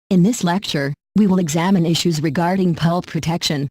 In this lecture, we will examine issues regarding pulp protection.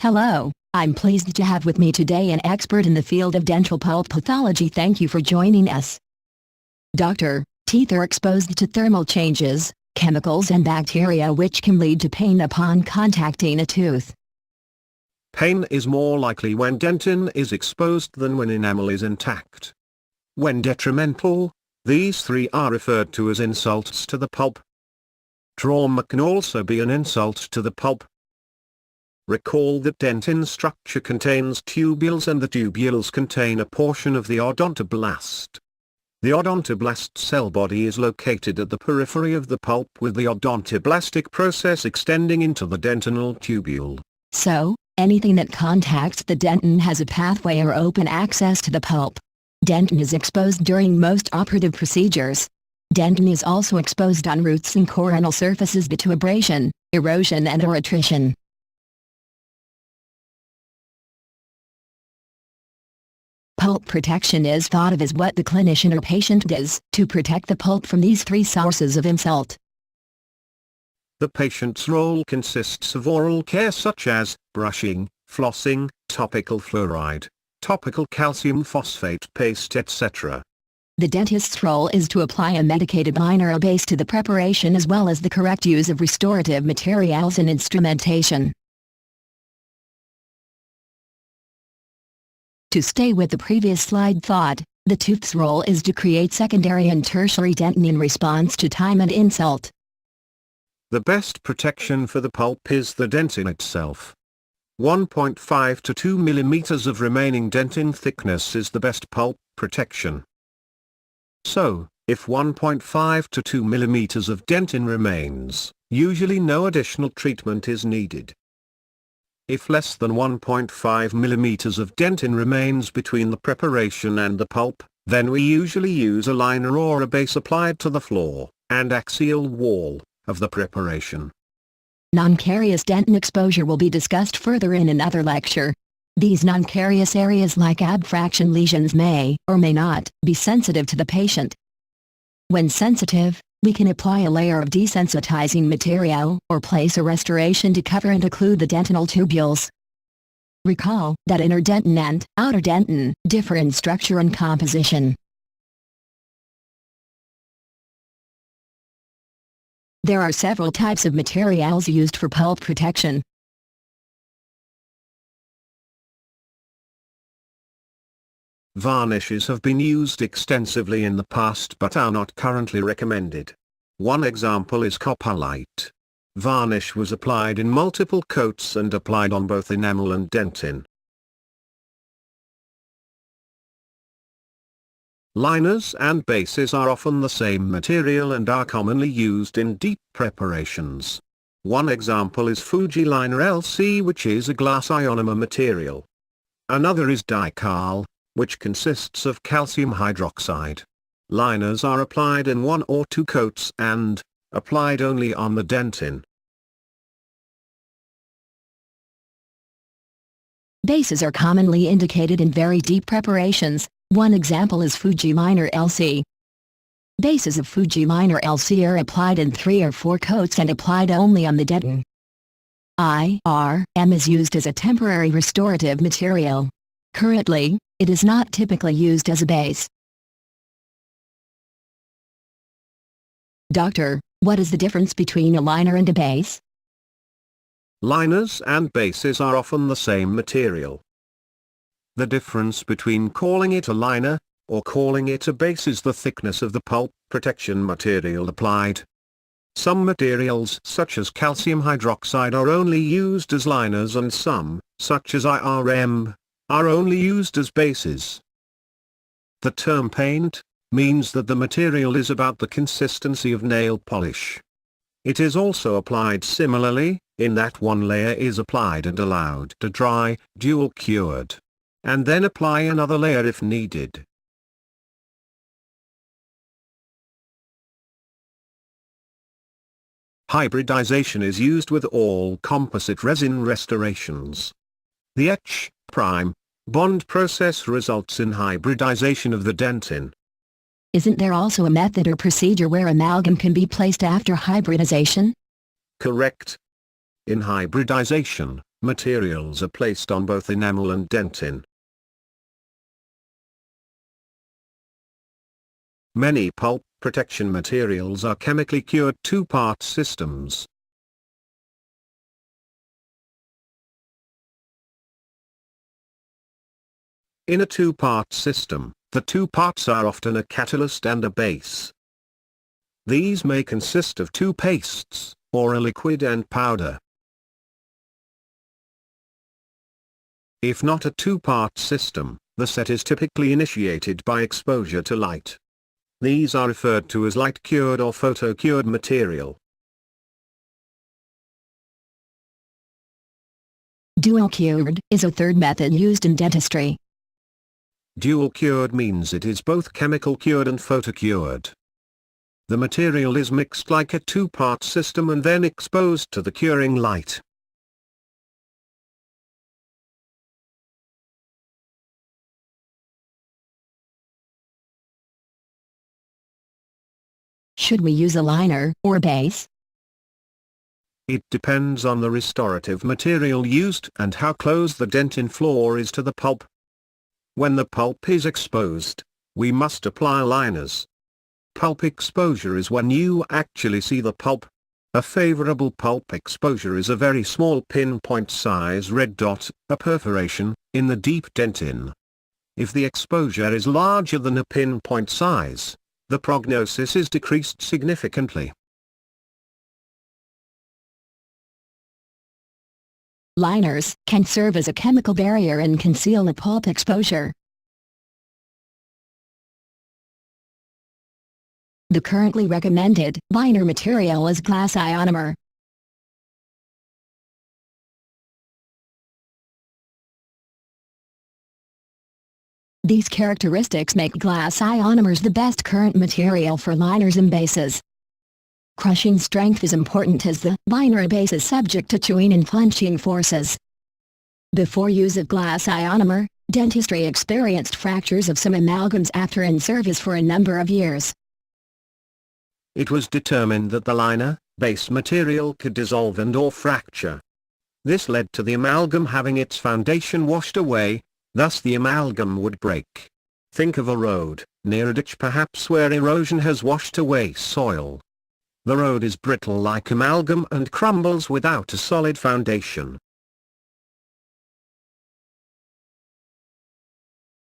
Hello, I'm pleased to have with me today an expert in the field of dental pulp pathology. Thank you for joining us. Doctor, teeth are exposed to thermal changes, chemicals and bacteria which can lead to pain upon contacting a tooth. Pain is more likely when dentin is exposed than when enamel is intact. When detrimental, these three are referred to as insults to the pulp. Trauma can also be an insult to the pulp. Recall that dentin structure contains tubules and the tubules contain a portion of the odontoblast. The odontoblast cell body is located at the periphery of the pulp with the odontoblastic process extending into the dentinal tubule. So, anything that contacts the dentin has a pathway or open access to the pulp. Dentin is exposed during most operative procedures. Dentin is also exposed on roots and coronal surfaces due to abrasion, erosion and/or attrition. Pulp protection is thought of as what the clinician or patient does to protect the pulp from these three sources of insult. The patient's role consists of oral care such as brushing, flossing, topical fluoride, topical calcium phosphate paste, etc. The dentist's role is to apply a medicated liner or base to the preparation as well as the correct use of restorative materials and instrumentation. To stay with the previous slide thought, the tooth's role is to create secondary and tertiary dentin in response to time and insult. The best protection for the pulp is the dentin itself. 1.5 to 2 mm of remaining dentin thickness is the best pulp protection. So, if 1.5 to 2 mm of dentin remains, usually no additional treatment is needed. If less than 1.5 mm of dentin remains between the preparation and the pulp, then we usually use a liner or a base applied to the floor and axial wall of the preparation. Non-carious dentin exposure will be discussed further in another lecture. These non-carious areas like abfraction lesions may, or may not, be sensitive to the patient. When sensitive, we can apply a layer of desensitizing material, or place a restoration to cover and occlude the dentinal tubules. Recall that inner dentin and outer dentin differ in structure and composition. There are several types of materials used for pulp protection. Varnishes have been used extensively in the past but are not currently recommended. One example is Copperlite. Varnish was applied in multiple coats and applied on both enamel and dentin. Liners and bases are often the same material and are commonly used in deep preparations. One example is Fuji Liner LC, which is a glass ionomer material. Another is Dical, which consists of calcium hydroxide. Liners are applied in 1 or 2 coats and applied only on the dentin. Bases are commonly indicated in very deep preparations. One example is Fuji Liner LC. Bases of Fuji Liner LC are applied in 3 or 4 coats and applied only on the dentin. IRM is used as a temporary restorative material. Currently, it is not typically used as a base. Doctor, what is the difference between a liner and a base? Liners and bases are often the same material. The difference between calling it a liner, or calling it a base is the thickness of the pulp protection material applied. Some materials such as calcium hydroxide are only used as liners and some, such as IRM, are only used as bases. The term paint means that the material is about the consistency of nail polish. It is also applied similarly, in that one layer is applied and allowed to dry, dual cured, and then apply another layer if needed. Hybridization is used with all composite resin restorations. The etch, prime, Bond process results in hybridization of the dentin. Isn't there also a method or procedure where amalgam can be placed after hybridization? Correct. In hybridization, materials are placed on both enamel and dentin. Many pulp protection materials are chemically cured two-part systems. In a two-part system, the two parts are often a catalyst and a base. These may consist of two pastes, or a liquid and powder. If not a two-part system, the set is typically initiated by exposure to light. These are referred to as light-cured or photo-cured material. Dual-cured is a third method used in dentistry. Dual-cured means it is both chemical-cured and photo-cured. The material is mixed like a two-part system and then exposed to the curing light. Should we use a liner or base? It depends on the restorative material used and how close the dentin floor is to the pulp. When the pulp is exposed, we must apply liners. Pulp exposure is when you actually see the pulp. A favorable pulp exposure is a very small pinpoint size red dot, a perforation, in the deep dentin. If the exposure is larger than a pinpoint size, the prognosis is decreased significantly. Liners can serve as a chemical barrier and conceal a pulp exposure. The currently recommended liner material is glass ionomer. These characteristics make glass ionomers the best current material for liners and bases. Crushing strength is important as the liner base is subject to chewing and clenching forces. Before use of glass ionomer, dentistry experienced fractures of some amalgams after in service for a number of years. It was determined that the liner base material could dissolve and/or fracture. This led to the amalgam having its foundation washed away, thus the amalgam would break. Think of a road, near a ditch perhaps where erosion has washed away soil. The road is brittle like amalgam and crumbles without a solid foundation.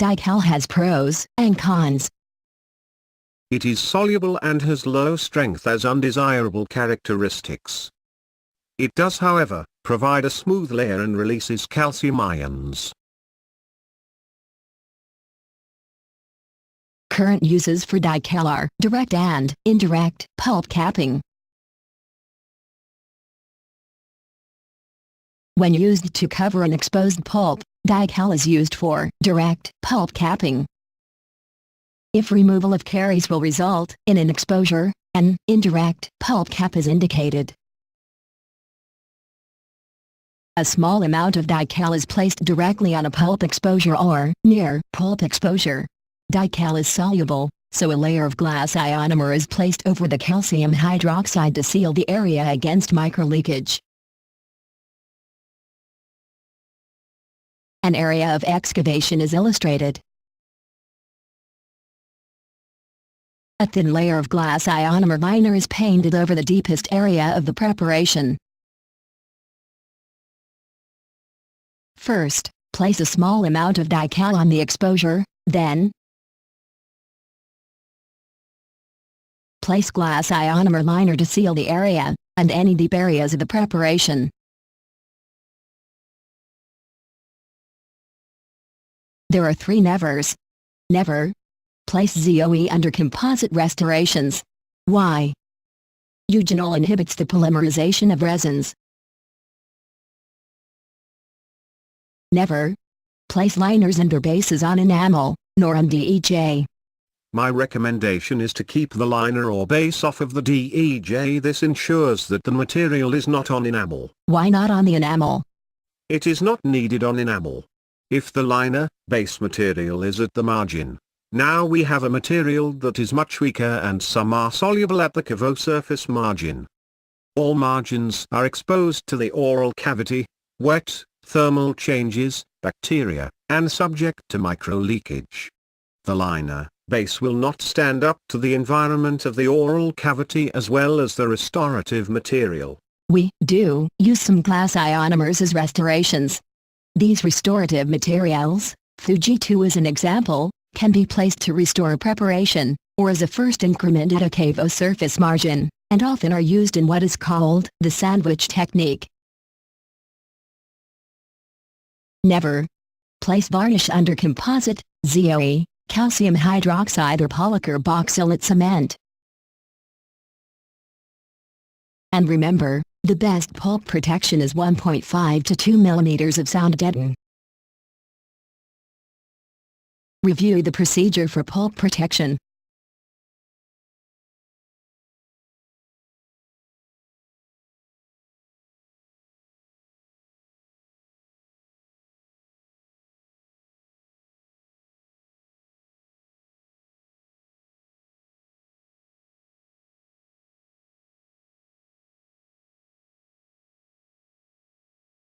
Dical has pros and cons. It is soluble and has low strength as undesirable characteristics. It does, however, provide a smooth layer and releases calcium ions. Current uses for Dical are direct and indirect pulp capping. When used to cover an exposed pulp, Dical is used for direct pulp capping. If removal of caries will result in an exposure, an indirect pulp cap is indicated. A small amount of Dical is placed directly on a pulp exposure or near pulp exposure. Dical is soluble, so a layer of glass ionomer is placed over the calcium hydroxide to seal the area against microleakage. An area of excavation is illustrated. A thin layer of glass ionomer liner is painted over the deepest area of the preparation. First, place a small amount of Dical on the exposure, then place glass ionomer liner to seal the area, and any deep areas of the preparation. There are three nevers. Never. Place ZOE under composite restorations. Why? Eugenol inhibits the polymerization of resins. Never. Place liners under bases on enamel, nor on DEJ. My recommendation is to keep the liner or base off of the DEJ. This ensures that the material is not on enamel. Why not on the enamel? It is not needed on enamel. If the liner, base material is at the margin, now we have a material that is much weaker and some are soluble at the cavo surface margin. All margins are exposed to the oral cavity, wet, thermal changes, bacteria, and subject to microleakage. The liner, base will not stand up to the environment of the oral cavity as well as the restorative material. We do use some glass ionomers as restorations. These restorative materials, Fuji2 is an example, can be placed to restore preparation, or as a first increment at a cavo surface margin, and often are used in what is called the sandwich technique. Never place varnish under composite, ZOE, calcium hydroxide or polycarboxylate cement. And remember, the best pulp protection is 1.5 to 2 mm of sound Dentin. Review the procedure for pulp protection.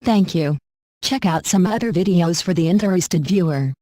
Thank you. Check out some other videos for the interested viewer.